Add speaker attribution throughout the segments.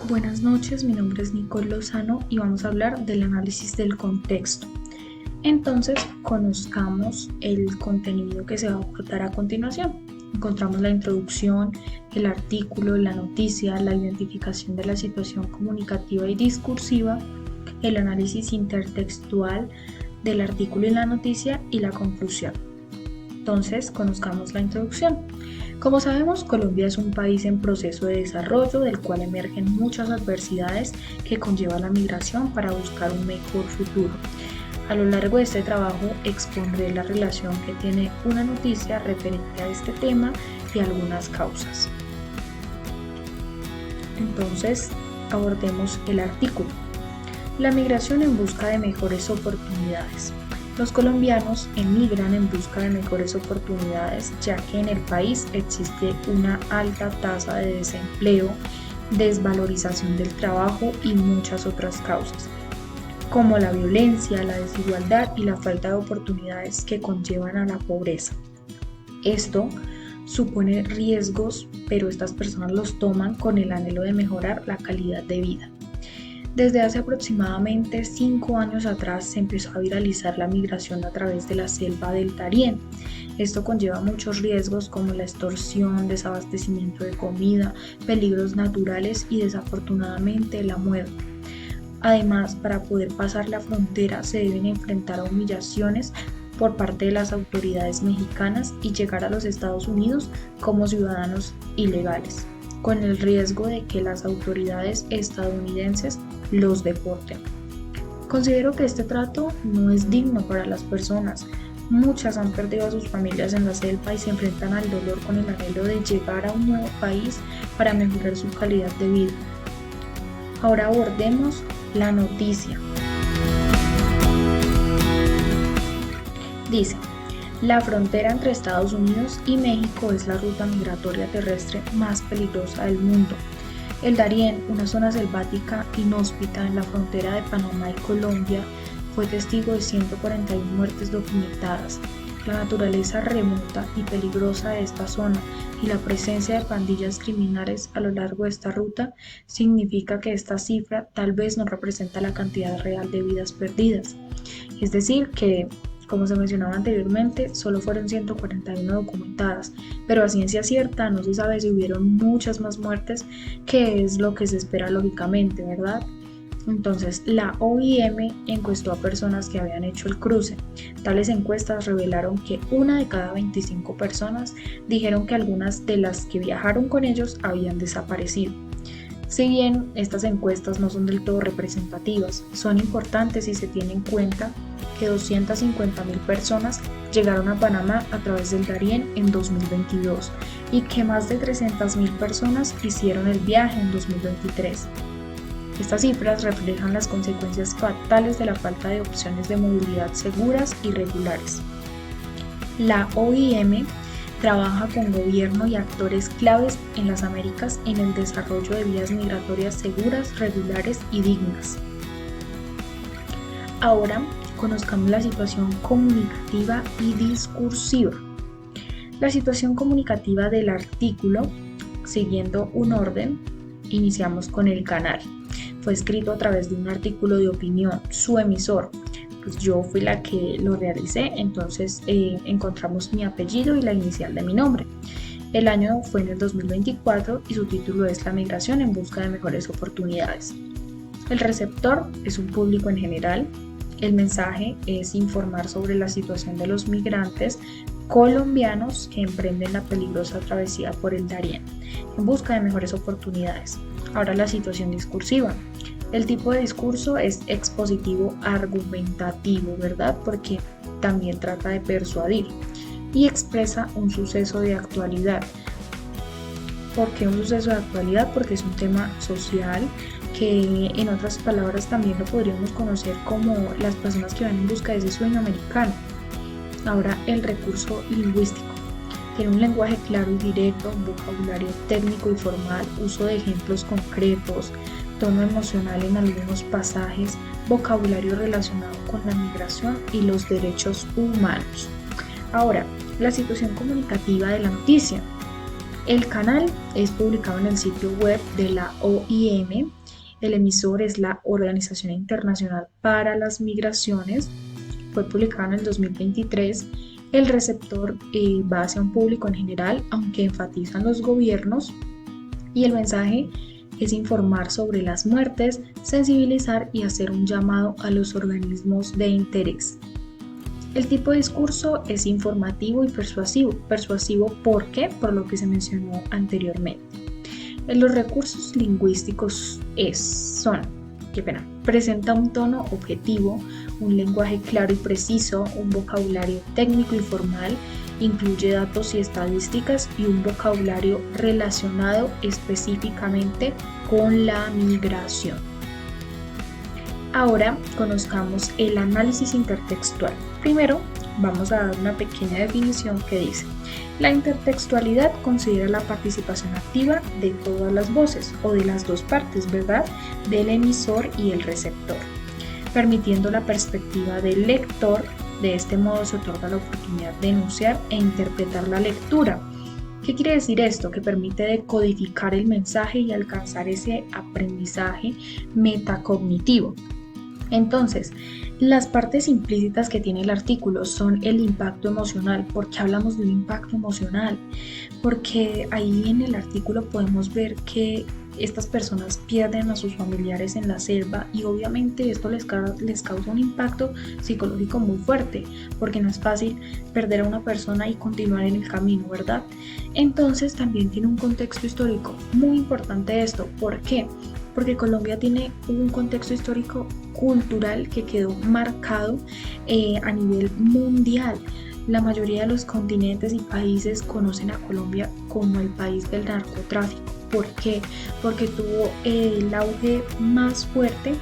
Speaker 1: Buenas noches, mi nombre es Nicole Lozano y vamos a hablar del análisis del contexto. Entonces, conozcamos el contenido que se va a aportar a continuación. Encontramos la introducción, el artículo, la noticia, la identificación de la situación comunicativa y discursiva, el análisis intertextual del artículo y la noticia y la conclusión. Entonces, conozcamos la introducción. Como sabemos, Colombia es un país en proceso de desarrollo del cual emergen muchas adversidades que conlleva la migración para buscar un mejor futuro. A lo largo de este trabajo expondré la relación que tiene una noticia referente a este tema y algunas causas. Entonces, abordemos el artículo. La migración en busca de mejores oportunidades. Los colombianos emigran en busca de mejores oportunidades, ya que en el país existe una alta tasa de desempleo, desvalorización del trabajo y muchas otras causas, como la violencia, la desigualdad y la falta de oportunidades que conllevan a la pobreza. Esto supone riesgos, pero estas personas los toman con el anhelo de mejorar la calidad de vida. Desde hace aproximadamente 5 años atrás se empezó a viralizar la migración a través de la selva del Darién. Esto conlleva muchos riesgos como la extorsión, desabastecimiento de comida, peligros naturales y desafortunadamente la muerte. Además, para poder pasar la frontera se deben enfrentar a humillaciones por parte de las autoridades mexicanas y llegar a los Estados Unidos como ciudadanos ilegales, con el riesgo de que las autoridades estadounidenses los deporten. Considero que este trato no es digno para las personas. Muchas han perdido a sus familias en la selva y se enfrentan al dolor con el anhelo de llegar a un nuevo país para mejorar su calidad de vida. Ahora abordemos la noticia. Dice: la frontera entre Estados Unidos y México es la ruta migratoria terrestre más peligrosa del mundo. El Darién, una zona selvática inhóspita en la frontera de Panamá y Colombia, fue testigo de 141 muertes documentadas. La naturaleza remota y peligrosa de esta zona y la presencia de pandillas criminales a lo largo de esta ruta significa que esta cifra tal vez no representa la cantidad real de vidas perdidas. Es decir, que como se mencionaba anteriormente, solo fueron 141 documentadas, pero a ciencia cierta no se sabe si hubieron muchas más muertes, que es lo que se espera lógicamente, ¿verdad? Entonces, la OIM encuestó a personas que habían hecho el cruce. Tales encuestas revelaron que una de cada 25 personas dijeron que algunas de las que viajaron con ellos habían desaparecido. Si bien estas encuestas no son del todo representativas, son importantes si se tiene en cuenta que 250.000 personas llegaron a Panamá a través del Darién en 2022 y que más de 300.000 personas hicieron el viaje en 2023. Estas cifras reflejan las consecuencias fatales de la falta de opciones de movilidad seguras y regulares. La OIM trabaja con gobierno y actores claves en las Américas en el desarrollo de vías migratorias seguras, regulares y dignas. Ahora, conozcamos la situación comunicativa y discursiva. La situación comunicativa del artículo, siguiendo un orden, iniciamos con el canal. Fue escrito a través de un artículo de opinión. Su emisor, pues yo fui la que lo realicé, entonces encontramos mi apellido y la inicial de mi nombre. El año fue en el 2024 y su título es La migración en busca de mejores oportunidades. El receptor es un público en general. El mensaje es informar sobre la situación de los migrantes colombianos que emprenden la peligrosa travesía por el Darién en busca de mejores oportunidades. Ahora la situación discursiva. El tipo de discurso es expositivo argumentativo, ¿verdad? Porque también trata de persuadir y expresa un suceso de actualidad. ¿Por qué un suceso de actualidad? Porque es un tema social que en otras palabras también lo podríamos conocer como las personas que van en busca de ese sueño americano. Ahora el recurso lingüístico. Tiene un lenguaje claro y directo, un vocabulario técnico y formal, uso de ejemplos concretos, tono emocional en algunos pasajes, vocabulario relacionado con la migración y los derechos humanos. Ahora, la situación comunicativa de la noticia. El canal es publicado en el sitio web de la OIM. El emisor es la Organización Internacional para las Migraciones. Fue publicado en el 2023. El receptor va hacia un público en general, aunque enfatizan los gobiernos. Y el mensaje es informar sobre las muertes, sensibilizar y hacer un llamado a los organismos de interés. El tipo de discurso es informativo y persuasivo. Persuasivo ¿por qué? Por lo que se mencionó anteriormente. Los recursos lingüísticos presenta un tono objetivo, un lenguaje claro y preciso, un vocabulario técnico y formal, incluye datos y estadísticas y un vocabulario relacionado específicamente con la migración. Ahora conozcamos el análisis intertextual. Primero, vamos a dar una pequeña definición que dice: la intertextualidad considera la participación activa de todas las voces o de las dos partes, ¿verdad?, del emisor y el receptor, permitiendo la perspectiva del lector. De este modo se otorga la oportunidad de enunciar e interpretar la lectura. ¿Qué quiere decir esto? Que permite decodificar el mensaje y alcanzar ese aprendizaje metacognitivo. Entonces, las partes implícitas que tiene el artículo son el impacto emocional. ¿Por qué hablamos de un impacto emocional? Porque ahí en el artículo podemos ver que estas personas pierden a sus familiares en la selva y obviamente esto les causa un impacto psicológico muy fuerte, porque no es fácil perder a una persona y continuar en el camino, ¿verdad? Entonces también tiene un contexto histórico muy importante esto. ¿Por qué? Porque Colombia tiene un contexto histórico cultural que quedó marcado a nivel mundial. La mayoría de los continentes y países conocen a Colombia como el país del narcotráfico. ¿Por qué? Porque tuvo el auge más fuerte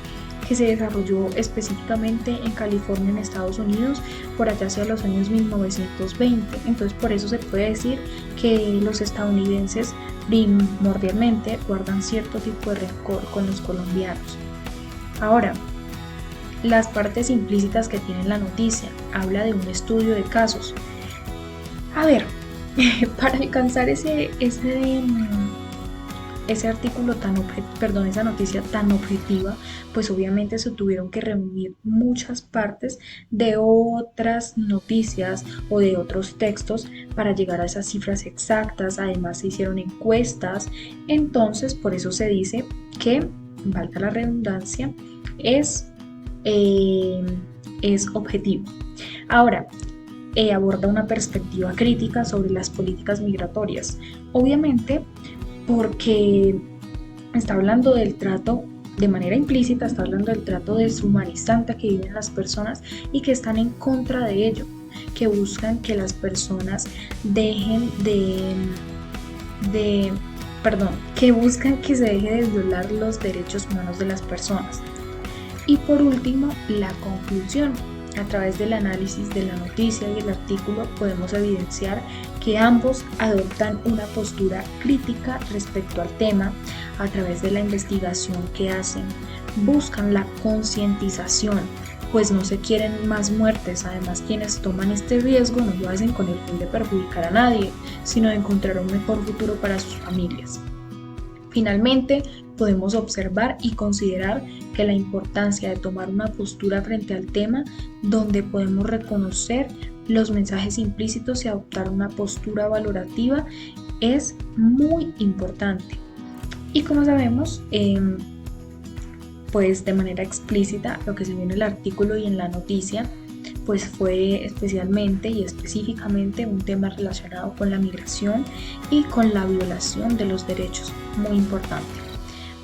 Speaker 1: que se desarrolló específicamente en California, en Estados Unidos, por allá hacia los años 1920. Entonces, por eso se puede decir que los estadounidenses primordialmente guardan cierto tipo de rencor con los colombianos. Ahora, las partes implícitas que tiene la noticia. Habla de un estudio de casos. A ver, para alcanzar ese artículo esa noticia tan objetiva, pues obviamente se tuvieron que reunir muchas partes de otras noticias o de otros textos para llegar a esas cifras exactas. Además se hicieron encuestas, entonces por eso se dice que, valga la redundancia, es objetivo. Ahora, aborda una perspectiva crítica sobre las políticas migratorias. Obviamente, porque está hablando del trato, de manera implícita, está hablando del trato deshumanizante que viven las personas y que están en contra de ello, que buscan que las personas que buscan que se deje de violar los derechos humanos de las personas. Y por último, la conclusión. A través del análisis de la noticia y el artículo podemos evidenciar que ambos adoptan una postura crítica respecto al tema. A través de la investigación que hacen, buscan la concientización, pues no se quieren más muertes. Además, quienes toman este riesgo no lo hacen con el fin de perjudicar a nadie, sino de encontrar un mejor futuro para sus familias. Finalmente, podemos observar y considerar que la importancia de tomar una postura frente al tema, donde podemos reconocer los mensajes implícitos y adoptar una postura valorativa, es muy importante. Y como sabemos, pues de manera explícita, lo que se vio en el artículo y en la noticia, pues fue especialmente y específicamente un tema relacionado con la migración y con la violación de los derechos, muy importante.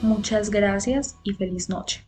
Speaker 1: Muchas gracias y feliz noche.